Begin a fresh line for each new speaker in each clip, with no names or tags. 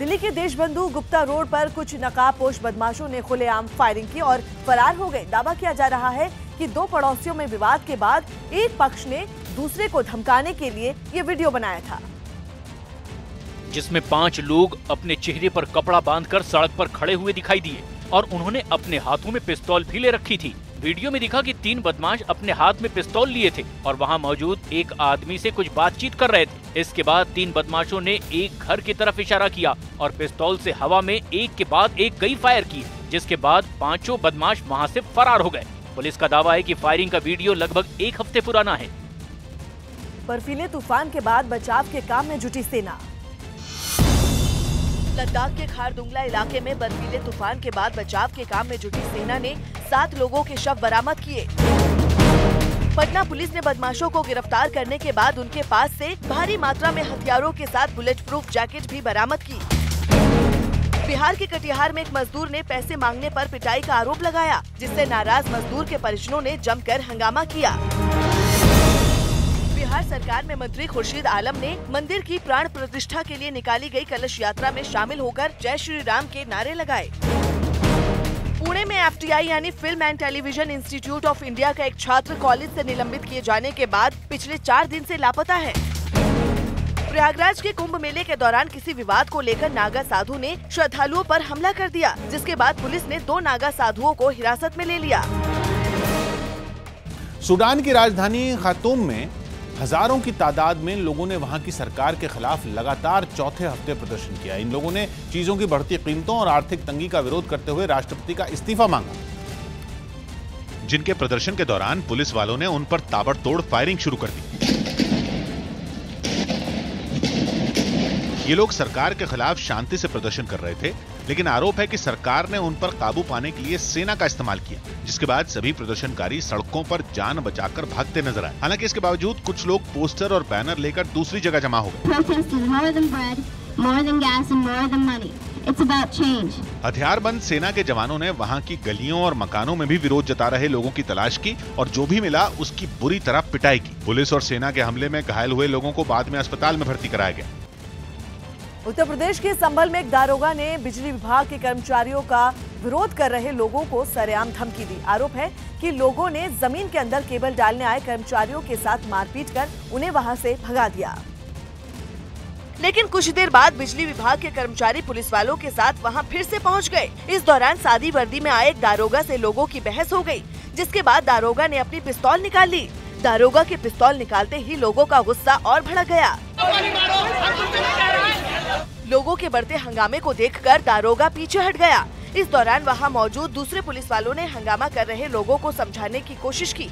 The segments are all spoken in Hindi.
दिल्ली के देशबंधु गुप्ता रोड पर कुछ नकाबपोश बदमाशों ने खुलेआम फायरिंग की और फरार हो गए। दावा किया जा रहा है कि दो पड़ोसियों में विवाद के बाद एक पक्ष ने दूसरे को धमकाने के लिए ये वीडियो बनाया था,
जिसमें 5 लोग अपने चेहरे पर कपड़ा बांधकर सड़क पर खड़े हुए दिखाई दिए और उन्होंने अपने हाथों में पिस्तौल भी ले रखी थी। वीडियो में दिखा कि 3 बदमाश अपने हाथ में पिस्तौल लिए थे और वहां मौजूद एक आदमी से कुछ बातचीत कर रहे थे। इसके बाद 3 बदमाशों ने एक घर की तरफ इशारा किया और पिस्तौल से हवा में एक के बाद एक कई फायर किए, जिसके बाद 5 बदमाश वहां से फरार हो गए। पुलिस का दावा है कि फायरिंग का वीडियो लगभग 1 हफ्ते पुराना है।
बर्फीले तूफान के बाद बचाव के काम में जुटी सेना। लद्दाख के खारदुंगला इलाके में बर्फीले तूफान के बाद बचाव के काम में जुटी सेना ने 7 लोगों के शव बरामद किए। पटना पुलिस ने बदमाशों को गिरफ्तार करने के बाद उनके पास से भारी मात्रा में हथियारों के साथ बुलेट प्रूफ जैकेट भी बरामद की। बिहार के कटिहार में एक मजदूर ने पैसे मांगने पर पिटाई का आरोप लगाया, जिससे नाराज मजदूर के परिजनों ने जमकर हंगामा किया। बिहार सरकार में मंत्री खुर्शीद आलम ने मंदिर की प्राण प्रतिष्ठा के लिए निकाली गई कलश यात्रा में शामिल होकर जय श्री राम के नारे लगाए। पुणे में FTI यानी film and television institute of India का एक छात्र कॉलेज से निलंबित किए जाने के बाद पिछले 4 दिन से लापता है। प्रयागराज के कुंभ मेले के दौरान किसी विवाद को लेकर नागा साधु ने श्रद्धालुओं पर हमला कर दिया, जिसके बाद पुलिस ने 2 नागा साधुओं को हिरासत में ले लिया।
सूडान की राजधानी खार्तूम में हजारों की तादाद में लोगों ने वहां की सरकार के खिलाफ लगातार चौथे हफ्ते प्रदर्शन किया। इन लोगों ने चीजों की बढ़ती कीमतों और आर्थिक तंगी का विरोध करते हुए राष्ट्रपति का इस्तीफा मांगा,
जिनके प्रदर्शन के दौरान पुलिस वालों ने उन पर ताबड़तोड़ फायरिंग शुरू कर दी। ये लोग सरकार के खिलाफ शांति से प्रदर्शन कर रहे थे, लेकिन आरोप है कि सरकार ने उन पर काबू पाने के लिए सेना का इस्तेमाल किया, जिसके बाद सभी प्रदर्शनकारी सड़कों पर जान बचाकर भागते नजर आए। हालांकि इसके बावजूद कुछ लोग पोस्टर और बैनर लेकर दूसरी जगह जमा हो गए। हथियारबंद सेना के जवानों ने वहां की गलियों और मकानों में भी विरोध जता रहे लोगों की तलाश की और जो भी मिला उसकी बुरी तरह पिटाई की। पुलिस और सेना के हमले में घायल हुए लोगों को बाद में अस्पताल में भर्ती कराया गया।
उत्तर प्रदेश के संभल में एक दारोगा ने बिजली विभाग के कर्मचारियों का विरोध कर रहे लोगों को सरेआम धमकी दी। आरोप है कि लोगों ने जमीन के अंदर केबल डालने आए कर्मचारियों के साथ मारपीट कर उन्हें वहां से भगा दिया। लेकिन कुछ देर बाद बिजली विभाग के कर्मचारी पुलिस वालों के साथ वहां फिर से पहुंच गए। इस दौरान सादी वर्दी में आए एक दारोगा से लोगों की बहस हो गई, जिसके बाद दारोगा ने अपनी पिस्तौल निकाल ली। दारोगा के पिस्तौल निकालते ही लोगों का गुस्सा और भड़क गया। लोगों के बढ़ते हंगामे को देखकर दारोगा पीछे हट गया। इस दौरान वहां मौजूद दूसरे पुलिस वालों ने हंगामा कर रहे लोगों को समझाने की कोशिश की।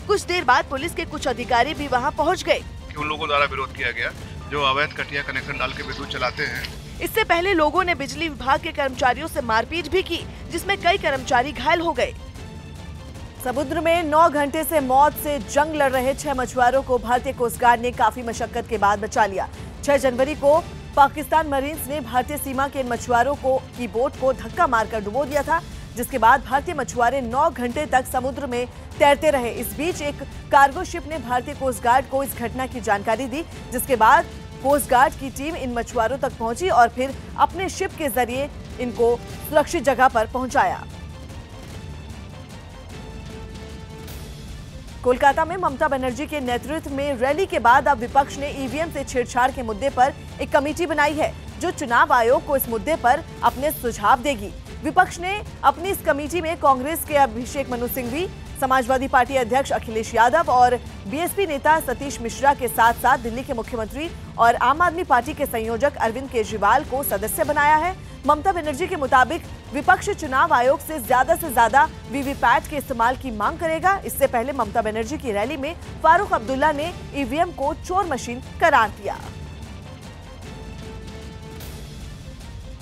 कुछ देर बाद पुलिस के कुछ अधिकारी भी वहां पहुंच गए।
उन लोगों द्वारा विरोध किया गया जो अवैध कटिया कनेक्शन डाल के विद्युत चलाते हैं।
इससे पहले लोगों ने बिजली विभाग के कर्मचारियों से मारपीट भी की, जिसमें कई कर्मचारी घायल हो गए। समुद्र में 9 घंटे से मौत से जंग लड़ रहे 6 मछुआरों को भारतीय कोस्ट गार्ड ने काफी मशक्कत के बाद बचा लिया। 6 जनवरी को पाकिस्तान मरीन्स ने भारतीय सीमा के इन मछुआरों की बोट को धक्का मारकर डुबो दिया था, जिसके बाद भारतीय मछुआरे 9 घंटे तक समुद्र में तैरते रहे। इस बीच एक कार्गो शिप ने भारतीय कोस्ट गार्ड को इस घटना की जानकारी दी, जिसके बाद कोस्ट गार्ड की टीम इन मछुआरों तक पहुंची और फिर अपने शिप के जरिए इनको सुरक्षित जगह पर पहुंचाया। कोलकाता में ममता बनर्जी के नेतृत्व में रैली के बाद अब विपक्ष ने ईवीएम से छेड़छाड़ के मुद्दे पर एक कमेटी बनाई है, जो चुनाव आयोग को इस मुद्दे पर अपने सुझाव देगी। विपक्ष ने अपनी इस कमेटी में कांग्रेस के अभिषेक मनु सिंघवी, समाजवादी पार्टी अध्यक्ष अखिलेश यादव और बीएसपी नेता सतीश मिश्रा के साथ साथ दिल्ली के मुख्यमंत्री और आम आदमी पार्टी के संयोजक अरविंद केजरीवाल को सदस्य बनाया है। ममता बनर्जी के मुताबिक विपक्ष चुनाव आयोग से ज्यादा वीवीपैट के इस्तेमाल की मांग करेगा। इससे पहले ममता बनर्जी की रैली में फारूक अब्दुल्ला ने ईवीएम को चोर मशीन करार दिया।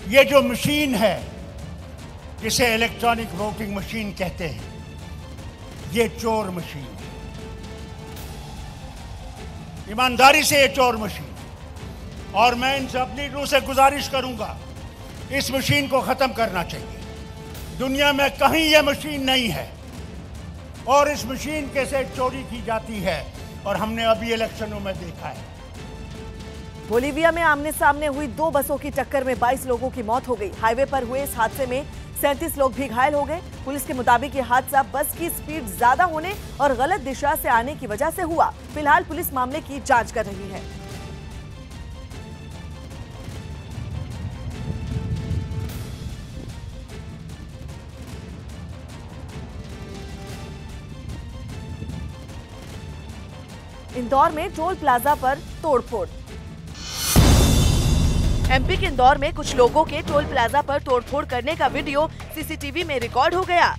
ये जो मशीन है जिसे इलेक्ट्रॉनिक वोटिंग मशीन कहते हैं, ये चोर मशीन है। ईमानदारी से ये चोर मशीन, और मैं इन सब लीडरों से गुजारिश करूंगा, इस मशीन को खत्म करना चाहिए। दुनिया में कहीं ये मशीन नहीं है और इस मशीन के से चोरी की जाती है और हमने अभी इलेक्शनों में देखा है।
6 जनवरी को पाकिस्तान मरीन्स ने भारतीय सीमा के इन मछुआरों की बोट को धक्का मारकर डुबो दिया था, जिसके बाद भारतीय मछुआरे 9 घंटे तक समुद्र में तैरते रहे। इस दौरान वहां मौजूद दूसरे पुलिस वालों ने हंगामा कर रहे लोगों को समझाने की कोशिश की। बोलीविया में आमने सामने हुई 2 बसों की टक्कर में 22 लोगों की मौत हो गई। हाईवे पर हुए इस हादसे में 37 लोग भी घायल हो गए। पुलिस के मुताबिक ये हादसा बस की स्पीड ज्यादा होने और गलत दिशा से आने की वजह से हुआ। फिलहाल पुलिस मामले की जांच कर रही है। इंदौर में टोल प्लाजा पर तोड़फोड़। एमपी के इंदौर में कुछ लोगों के टोल प्लाजा पर तोड़फोड़ करने का वीडियो सीसीटीवी में रिकॉर्ड हो गया।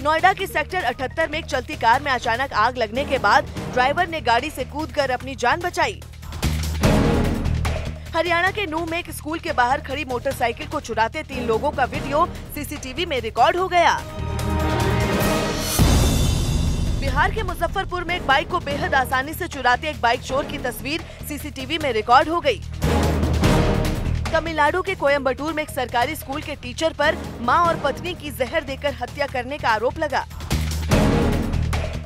नोएडा के सेक्टर 78 में एक चलती कार में अचानक आग लगने के बाद ड्राइवर ने गाड़ी से कूदकर अपनी जान बचाई। हरियाणा के नूह में एक स्कूल के बाहर खड़ी मोटरसाइकिल को चुराते 3 लोगों का वीडियो सीसीटीवी में रिकॉर्ड हो गया। बिहार के मुजफ्फरपुर में एक बाइक को बेहद आसानी से चुराते एक बाइक चोर की तस्वीर सीसीटीवी में रिकॉर्ड हो गई। तमिलनाडु के कोयम्बटूर में एक सरकारी स्कूल के टीचर पर मां और पत्नी की जहर देकर हत्या करने का आरोप लगा।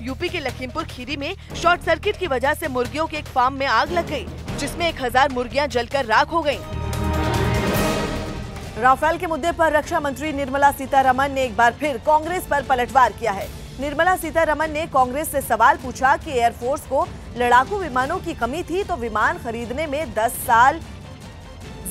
यूपी के लखीमपुर खीरी में शॉर्ट सर्किट की वजह से मुर्गियों के एक फार्म में आग लग गई, जिसमें 1000 मुर्गियां जलकर राख हो गयी। राफेल के मुद्दे पर रक्षा मंत्री निर्मला सीतारमण ने एक बार फिर कांग्रेस पर पलटवार किया है। निर्मला सीतारमण ने कांग्रेस से सवाल पूछा कि एयरफोर्स को लड़ाकू विमानों की कमी थी तो विमान खरीदने में 10 साल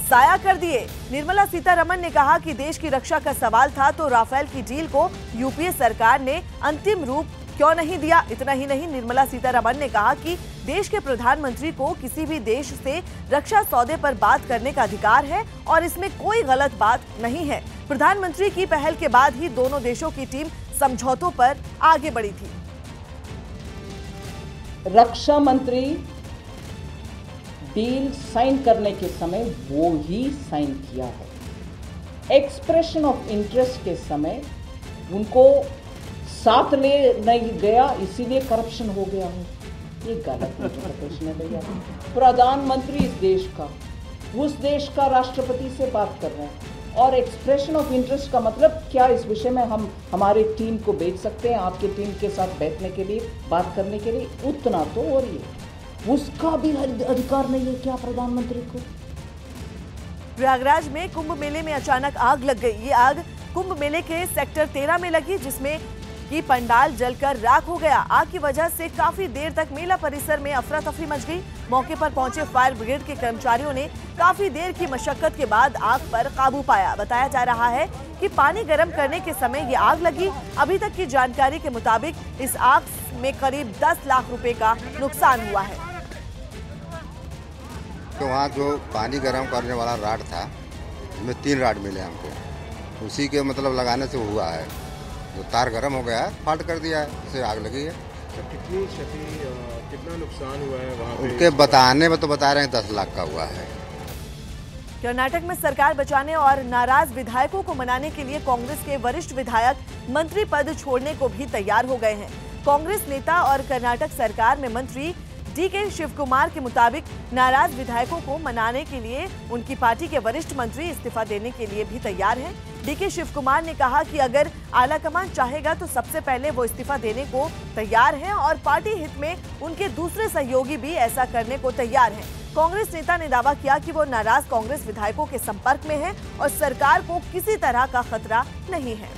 जाया कर दिए। निर्मला सीतारमण ने कहा कि देश की रक्षा का सवाल था तो राफेल की डील को यूपीए सरकार ने अंतिम रूप क्यों नहीं दिया। इतना ही नहीं, निर्मला सीतारमण ने कहा कि देश के प्रधानमंत्री को किसी भी देश से रक्षा सौदे पर बात करने का अधिकार है और इसमें कोई गलत बात नहीं है। प्रधानमंत्री की पहल के बाद ही दोनों देशों की टीम समझौतों पर आगे बढ़ी थी।
रक्षा मंत्री डील साइन करने के समय वो ही साइन किया है। एक्सप्रेशन ऑफ इंटरेस्ट के समय उनको साथ ले नहीं गया, इसीलिए करप्शन हो गया है। ये गलत इंटरप्रिटेशन है भैया। प्रधानमंत्री इस देश का, उस देश का राष्ट्रपति से बात कर रहे हैं और एक्सप्रेशन ऑफ इंटरेस्ट का मतलब क्या, इस विषय में हम हमारी टीम को भेज सकते हैं आपके टीम के साथ बैठने के लिए, बात करने के लिए, उतना तो हो रही है। उसका भी अधिकार नहीं है क्या प्रधानमंत्री को?
प्रयागराज में कुंभ मेले में अचानक आग लग गई। ये आग कुंभ मेले के सेक्टर 13 में लगी, जिसमें कि पंडाल जलकर राख हो गया। आग की वजह से काफी देर तक मेला परिसर में अफरा तफरी मच गई। मौके पर पहुंचे फायर ब्रिगेड के कर्मचारियों ने काफी देर की मशक्कत के बाद आग पर काबू पाया। बताया जा रहा है कि पानी गर्म करने के समय ये आग लगी। अभी तक की जानकारी के मुताबिक इस आग में करीब 10 लाख रुपए का नुकसान हुआ है।
तो वहाँ जो पानी गर्म करने वाला राड था, उसमें 3 राड मिले हमको, उसी के मतलब लगाने से हुआ है। जो तार गर्म हो गया है, फाल्ट कर दिया है, उससे आग लगी है।
तो कितनी क्षति, कितना नुकसान हुआ है वहाँ पे?
उनके बताने में तो बता रहे हैं 10 लाख का हुआ है।
कर्नाटक में सरकार बचाने और नाराज विधायकों को मनाने के लिए कांग्रेस के वरिष्ठ विधायक मंत्री पद छोड़ने को भी तैयार हो गए हैं। कांग्रेस नेता और कर्नाटक सरकार में मंत्री डीके शिवकुमार के मुताबिक नाराज विधायकों को मनाने के लिए उनकी पार्टी के वरिष्ठ मंत्री इस्तीफा देने के लिए भी तैयार हैं। डीके शिवकुमार ने कहा कि अगर आलाकमान चाहेगा तो सबसे पहले वो इस्तीफा देने को तैयार हैं और पार्टी हित में उनके दूसरे सहयोगी भी ऐसा करने को तैयार हैं। कांग्रेस नेता ने दावा किया कि वो नाराज कांग्रेस विधायकों के संपर्क में है और सरकार को किसी तरह का खतरा नहीं है।